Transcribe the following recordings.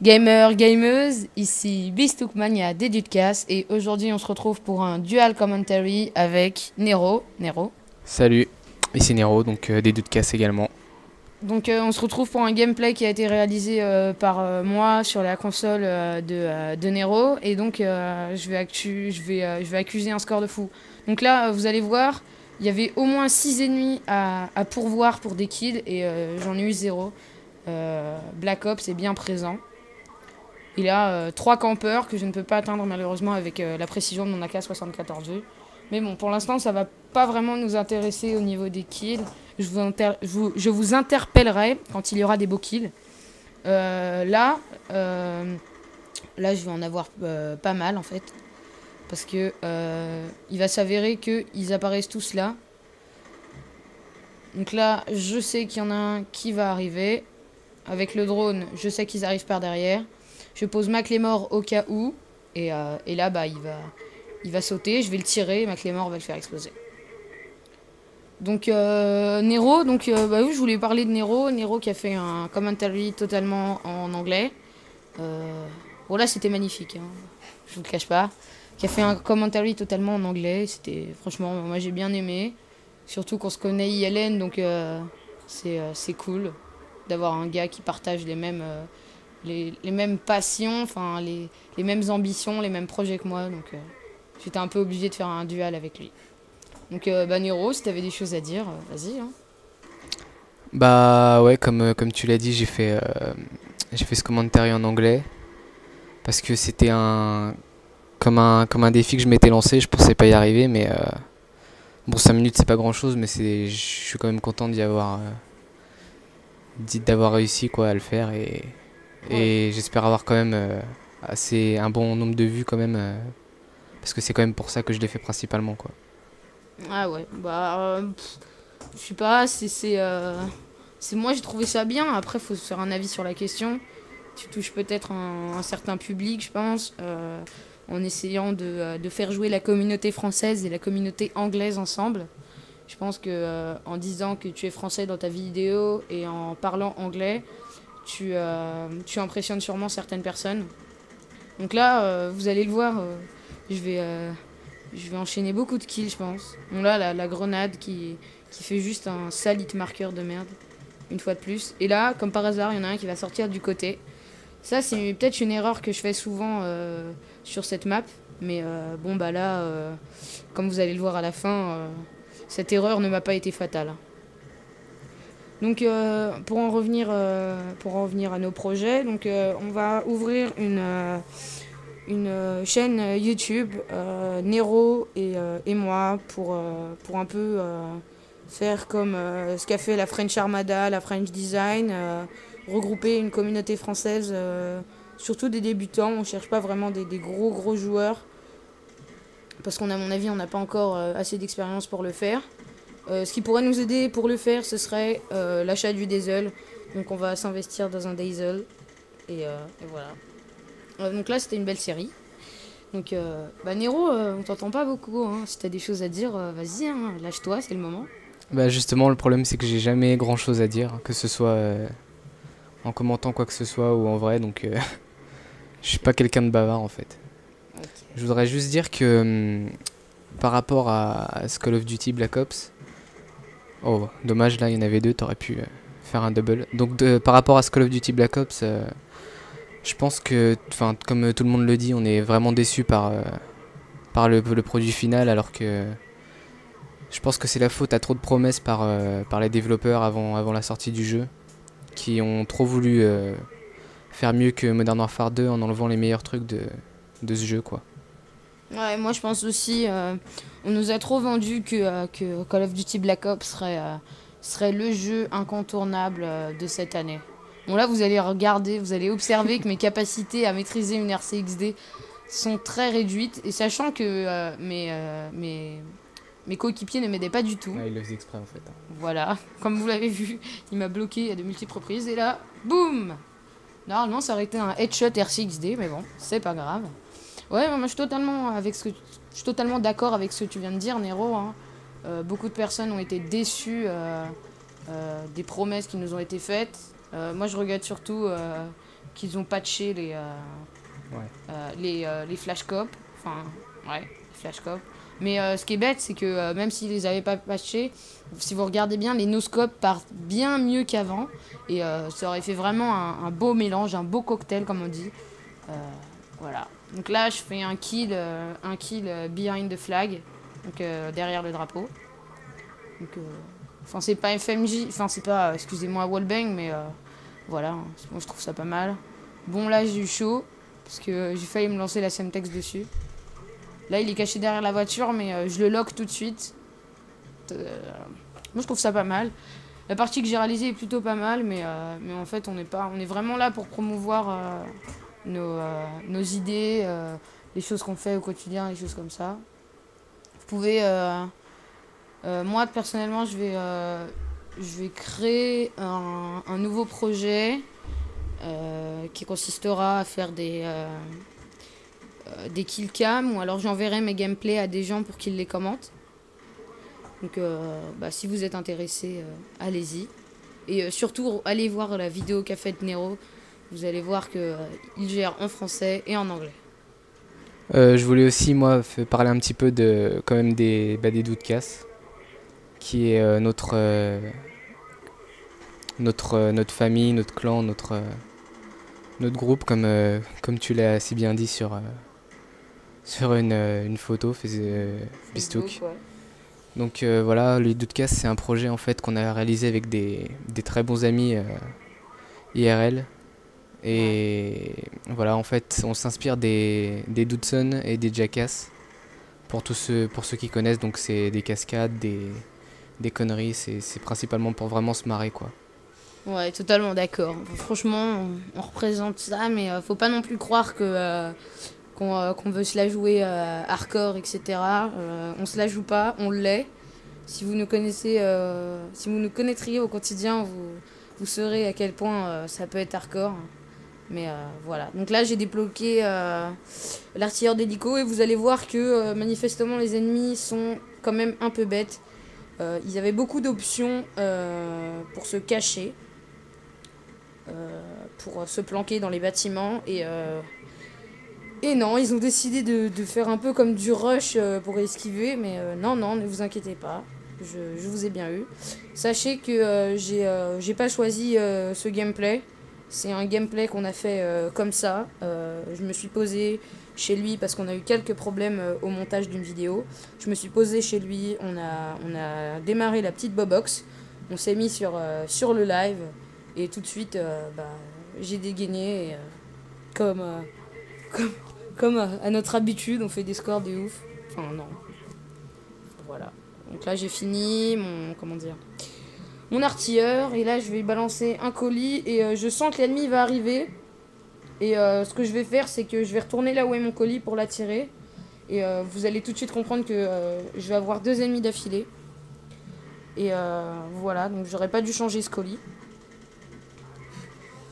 Gamers, gameuses, ici Bistoukmania des Dudcast et aujourd'hui on se retrouve pour un dual commentary avec Nero. Salut, ici Nero, donc des Dudcast également. Donc on se retrouve pour un gameplay qui a été réalisé par moi sur la console de Nero et donc je vais accuser un score de fou. Donc là vous allez voir, il y avait au moins 6 ennemis à pourvoir pour des kills et j'en ai eu 0. Black Ops est bien présent. Il a 3 campeurs que je ne peux pas atteindre malheureusement avec la précision de mon AK-74V. Mais bon, pour l'instant, ça va pas vraiment nous intéresser au niveau des kills. Je vous interpellerai quand il y aura des beaux kills. Là, je vais en avoir pas mal en fait. Parce que il va s'avérer qu'ils apparaissent tous là. Donc là, je sais qu'il y en a un qui va arriver. Avec le drone, je sais qu'ils arrivent par derrière. Je pose ma clé mort au cas où. Et là, bah, il va sauter. Je vais le tirer. Et ma clé mort va le faire exploser. Donc, Nero. Donc, bah oui, je voulais parler de Nero. Nero qui a fait un commentary totalement en anglais. Bon, là, c'était magnifique. Hein. Je vous le cache pas. Qui a fait un commentary totalement en anglais. C'était, franchement, moi, j'ai bien aimé. Surtout qu'on se connaît ILN. Donc, c'est cool d'avoir un gars qui partage les mêmes passions, enfin les mêmes ambitions, les mêmes projets que moi. Donc j'étais un peu obligé de faire un duel avec lui. Donc Nero, si t'avais des choses à dire, vas-y. Hein. Bah ouais, comme tu l'as dit, j'ai fait ce commentary en anglais. Parce que c'était comme un défi que je m'étais lancé, je pensais pas y arriver, mais bon 5 minutes c'est pas grand chose, mais je suis quand même content d'avoir réussi quoi, à le faire et j'espère avoir quand même un bon nombre de vues quand même parce que c'est quand même pour ça que je l'ai fait principalement quoi. Ah ouais, bah je sais pas, c'est moi j'ai trouvé ça bien. Après faut se faire un avis sur la question. Tu touches peut-être un certain public, je pense, en essayant de faire jouer la communauté française et la communauté anglaise ensemble. Je pense que en disant que tu es français dans ta vidéo et en parlant anglais, tu impressionnes sûrement certaines personnes. Donc là, vous allez le voir, je vais enchaîner beaucoup de kills, je pense. Bon là, la grenade qui fait juste un sale hit marker de merde, une fois de plus. Et là, comme par hasard, il y en a un qui va sortir du côté. Ça, c'est peut-être une erreur que je fais souvent sur cette map. Mais bon, bah là, comme vous allez le voir à la fin... cette erreur ne m'a pas été fatale. Donc pour en revenir à nos projets, donc on va ouvrir une chaîne YouTube, Nero et moi, pour un peu faire comme ce qu'a fait la French Armada, la French Design, regrouper une communauté française, surtout des débutants. On ne cherche pas vraiment des gros joueurs. Parce qu'à mon avis, on n'a pas encore assez d'expérience pour le faire. Ce qui pourrait nous aider pour le faire, ce serait l'achat du diesel. Donc on va s'investir dans un diesel. Et voilà. Donc là, c'était une belle série. Donc, Nero, on t'entend pas beaucoup. Hein. Si t'as des choses à dire, vas-y, hein, lâche-toi, c'est le moment. Bah justement, le problème c'est que j'ai jamais grand chose à dire, que ce soit en commentant quoi que ce soit ou en vrai. Donc je suis pas quelqu'un de bavard en fait. Okay. Je voudrais juste dire que par rapport à ce Call of Duty Black Ops, oh dommage là il y en avait 2, t'aurais pu faire un double. Donc par rapport à ce Call of Duty Black Ops, je pense que, comme tout le monde le dit, on est vraiment déçu par le produit final, alors que je pense que c'est la faute à trop de promesses par les développeurs avant la sortie du jeu, qui ont trop voulu faire mieux que Modern Warfare 2 en enlevant les meilleurs trucs de ce jeu quoi. Ouais, moi je pense aussi, on nous a trop vendu que Call of Duty Black Ops serait le jeu incontournable de cette année. Bon là vous allez regarder, vous allez observer que mes capacités à maîtriser une RCXD sont très réduites. Et sachant que mes coéquipiers ne m'aidaient pas du tout. Ouais, il le faisait exprès en fait. Voilà, comme vous l'avez vu, il m'a bloqué à de multiples reprises. Et là, boum! Normalement ça aurait été un headshot RCXD, mais bon, c'est pas grave. Ouais, moi je suis totalement d'accord avec ce que tu viens de dire, Nero. Hein. Beaucoup de personnes ont été déçues des promesses qui nous ont été faites. Moi, je regrette surtout qu'ils ont patché les flashcopes. Enfin, ouais, les flashcopes. Mais ce qui est bête, c'est que même s'ils les avaient pas patchés, si vous regardez bien, les no-scopes partent bien mieux qu'avant. Et ça aurait fait vraiment un beau mélange, un beau cocktail, comme on dit. Voilà. Donc là, je fais un kill behind the flag, donc derrière le drapeau. Donc, enfin, c'est pas FMJ, enfin, c'est pas, excusez-moi, wallbang, mais voilà, moi je trouve ça pas mal. Bon, là, j'ai eu chaud, parce que j'ai failli me lancer la Semtex dessus. Là, il est caché derrière la voiture, mais je le lock tout de suite. Moi, je trouve ça pas mal. La partie que j'ai réalisée est plutôt pas mal, mais en fait, on est vraiment là pour promouvoir nos idées, les choses qu'on fait au quotidien, les choses comme ça. Vous pouvez... moi, personnellement, je vais créer un nouveau projet qui consistera à faire des killcams, ou alors j'enverrai mes gameplays à des gens pour qu'ils les commentent. Donc, si vous êtes intéressé, allez-y. Et surtout, allez voir la vidéo qu'a faite Nero. Vous allez voir qu'il gère en français et en anglais. Je voulais aussi, moi, parler un petit peu quand même des Doodcast, qui est notre famille, notre clan, notre groupe, comme tu l'as si bien dit sur une photo, Bistouk. Ouais. Donc voilà, les Doodcast, c'est un projet en fait qu'on a réalisé avec des très bons amis IRL. Et voilà, en fait, on s'inspire des Doodson et des Jackass. Pour ceux qui connaissent, donc c'est des cascades, des conneries, c'est principalement pour vraiment se marrer, quoi. Ouais, totalement d'accord. Franchement, on représente ça, mais faut pas non plus croire qu'on veut se la jouer hardcore, etc. On se la joue pas, on l'est. Si vous nous connaissez, si vous nous connaîtriez au quotidien, vous saurez à quel point ça peut être hardcore. Mais voilà. Donc là, j'ai débloqué l'artilleur d'hélico et vous allez voir que manifestement les ennemis sont quand même un peu bêtes. Ils avaient beaucoup d'options pour se cacher, pour se planquer dans les bâtiments et non, ils ont décidé de faire un peu comme du rush pour esquiver, mais non, ne vous inquiétez pas, je vous ai bien eu. Sachez que j'ai pas choisi ce gameplay, c'est un gameplay qu'on a fait comme ça. Je me suis posée chez lui parce qu'on a eu quelques problèmes au montage d'une vidéo. Je me suis posée chez lui, on a démarré la petite Bobox, on s'est mis sur le live et tout de suite j'ai dégainé et, comme à notre habitude, on fait des scores de ouf. Enfin, non. Voilà. Donc là, j'ai fini mon artilleur. Et là, je vais balancer un colis. Et je sens que l'ennemi va arriver. Et ce que je vais faire, c'est que je vais retourner là où est mon colis pour l'attirer. Et vous allez tout de suite comprendre que je vais avoir 2 ennemis d'affilée. Et voilà. Donc, j'aurais pas dû changer ce colis.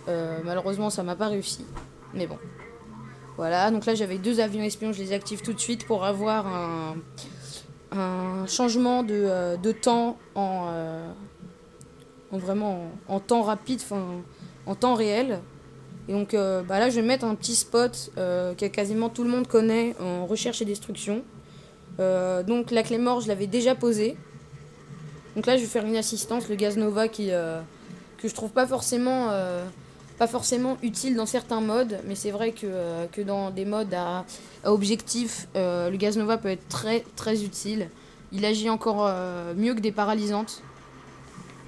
Malheureusement, ça m'a pas réussi. Mais bon. Voilà, donc là j'avais 2 avions espions, je les active tout de suite pour avoir un changement de temps en temps rapide, en temps réel. Et donc là je vais mettre un petit spot que quasiment tout le monde connaît en recherche et destruction. Donc la clé mort je l'avais déjà posée. Donc là je vais faire une assistance, le gaz Nova que je trouve pas forcément utile dans certains modes, mais c'est vrai que dans des modes à objectif, le gaz Nova peut être très très utile. Il agit encore mieux que des paralysantes.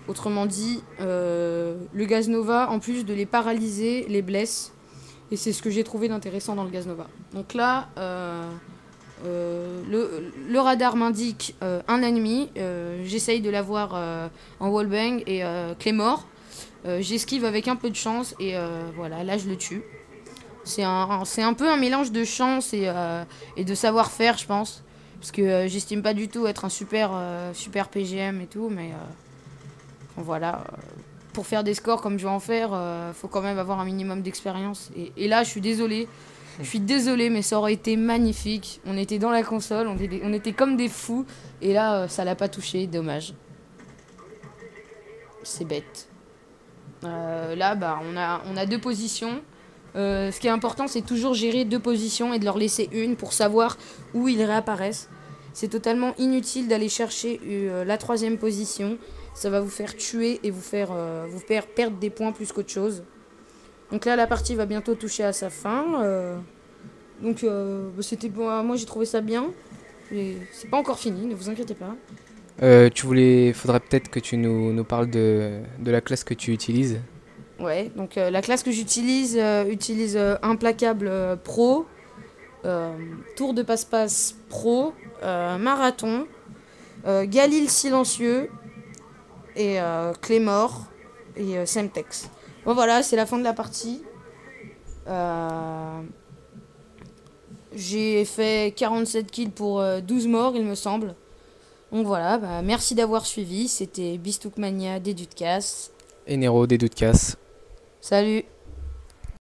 Autrement dit, le gaz Nova, en plus de les paralyser, les blesse. Et c'est ce que j'ai trouvé d'intéressant dans le gaz Nova. Donc là, le radar m'indique un ennemi. J'essaye de l'avoir en wallbang et clé mort. J'esquive avec un peu de chance et voilà, là je le tue. C'est un peu un mélange de chance et de savoir-faire, je pense. Parce que j'estime pas du tout être un super PGM et tout, mais voilà. Pour faire des scores comme je vais en faire, faut quand même avoir un minimum d'expérience. Et là, je suis désolée, Je suis désolé, mais ça aurait été magnifique. On était dans la console, on était comme des fous. Et là, ça l'a pas touché, dommage. C'est bête. Là, bah, on a 2 positions. Ce qui est important, c'est toujours gérer 2 positions et de leur laisser une pour savoir où ils réapparaissent. C'est totalement inutile d'aller chercher la 3e position. Ça va vous faire tuer et vous faire perdre des points plus qu'autre chose. Donc là, la partie va bientôt toucher à sa fin. Donc c'était moi, j'ai trouvé ça bien. C'est pas encore fini, ne vous inquiétez pas. Faudrait peut-être que tu nous parles de la classe que tu utilises. Ouais, donc la classe que j'utilise utilise Implacable Pro, Tour de Passe-Passe Pro, Marathon, Galil Silencieux et Clémor et Semtex. Bon voilà, c'est la fin de la partie. J'ai fait 47 kills pour 12 morts, il me semble. Donc voilà, bah, merci d'avoir suivi. C'était Bistoukmania des Dudkas. Et Nero des Dudkas. Salut!